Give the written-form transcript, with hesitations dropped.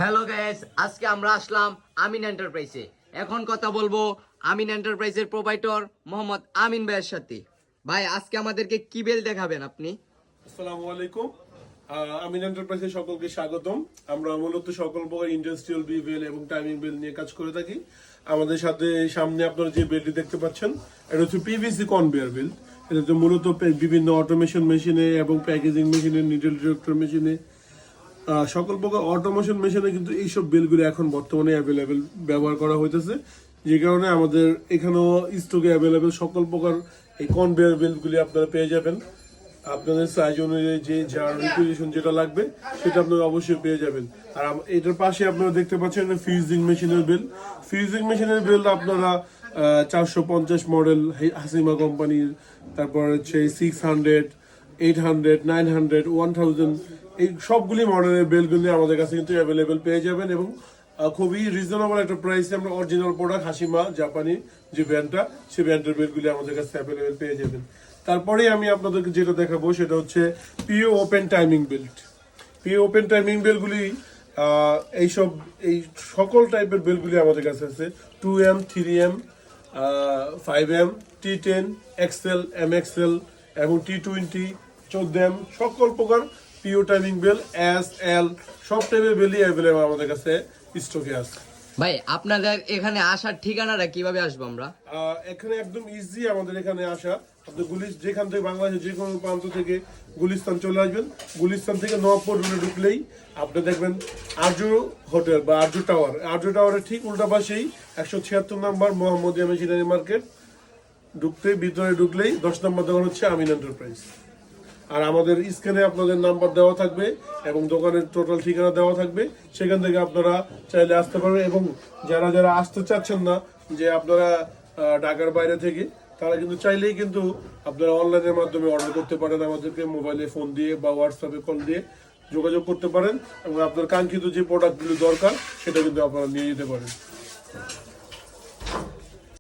Hello guys, আজকে আমরা আসলাম আমিন এন্টারপ্রাইজে। এখন কথা বলবো আমিন এন্টারপ্রাইজের প্রোপাইটর মোহাম্মদ আমিন ভাইয়ের সাথে। ভাই, আজকে আমাদেরকে কি বেল দেখাবেন আপনি? আসসালামু আলাইকুম। আমিন এন্টারপ্রাইজে সকলকে স্বাগতম। আমরা মূলত সকল প্রকার ইন্ডাস্ট্রিয়াল বেল এবং টাইমিং বেল নিয়ে কাজ করে থাকি। আমাদের সাথে সামনে আপনারা যে বেলটি দেখতে পাচ্ছেন, এটা হচ্ছে পিভিসি কনভেয়ার বেল্ট। এটাতে মূলত বিভিন্ন অটোমেশন মেশিনে এবং প্যাকেজিং মেশিনে, নিডল ডিরেক্টর মেশিনে, সকল প্রকার অটোমেশন মেশিনে কিন্তু এইসব বেলগুলো এখন বর্তমানে অ্যাভেলেবেল ব্যবহার করা হইতেছে। যে কারণে আমাদের এখানেও স্টকে অ্যাভেলেবেল সকল প্রকার এই কনভেয়ার বেল্টগুলি আপনারা পেয়ে যাবেন। আপনাদের সাইজ অনুযায়ী যে যার রিকুইজিশন যেটা লাগবে সেটা আপনারা অবশ্যই পেয়ে যাবেন। আর এটার পাশে আপনারা দেখতে পাচ্ছেন ফিউজিং মেশিনের বেল। ফিউজিং মেশিনের বেল আপনারা 450 মডেল হাসিমা কোম্পানির, তারপর হচ্ছে 600, 800, 900, 1000, এই সবগুলি মডেলের বেলগুলি আমাদের কাছে কিন্তু অ্যাভেলেবেল পেয়ে যাবেন এবং খুবই রিজনেবল একটা প্রাইসে আমরা অরিজিনাল প্রোডাক্ট হাসিমা জাপানি যে ব্র্যান্ডটা, সেই ব্র্যান্ডের বেলগুলি আমাদের কাছে অ্যাভেলেবেল পেয়ে যাবেন। তারপরে আমি আপনাদেরকে যেটা দেখাবো সেটা হচ্ছে পিও ওপেন টাইমিং বেল্ট। পিও ওপেন টাইমিং বেলগুলি এই সকল টাইপের বেলগুলি আমাদের কাছে আছে। 2M, 3M, 5M, T10, XL, MXL এবং T20, 14M, সকল প্রকার পিও টাইমিং বেল, SL, সব টাইপের বেলই অ্যাভেলেবল আমাদের কাছে স্টকে আছে। ভাই, আপনাদের এখানে আসার ঠিকানাটা কিভাবে আসবো আমরা? এখানে একদম ইজি আমাদের এখানে আসা। আপনি যেখান থেকে বাংলাদেশের যে কোনো প্রান্ত থেকে গুলিস্তান চলে আসবেন। গুলিস্তান থেকে নবাবপুর রোডে ঢুকলেই আপনি দেখবেন আর্য হোটেল বা আর্য টাওয়ার। আর্য টাওয়ারের ঠিক উল্টা পাশেই 176 নম্বর মোহাম্মদিয়া মেশিনারি মার্কেট ভিতরে ঢুকলেই 10 নম্বর দোকান হচ্ছে আমিন এন্টারপ্রাইজ। আর আমাদের স্ক্রিনে আপনাদের নাম্বার দেওয়া থাকবে এবং দোকানের টোটাল ঠিকানা দেওয়া থাকবে। সেখান থেকে আপনারা চাইলে আসতে পারবেন এবং যারা যারা আসতে চাচ্ছেন না, যে আপনারা ঢাকার বাইরে থেকে, তারা কিন্তু চাইলেই কিন্তু আপনারা অনলাইনের মাধ্যমে অর্ডার করতে পারেন। আমাদেরকে মোবাইলে ফোন দিয়ে বা হোয়াটসঅ্যাপে কল দিয়ে যোগাযোগ করতে পারেন এবং আপনার কাঙ্ক্ষিত যে প্রোডাক্টগুলো দরকার সেটা কিন্তু আপনারা নিয়ে যেতে পারেন।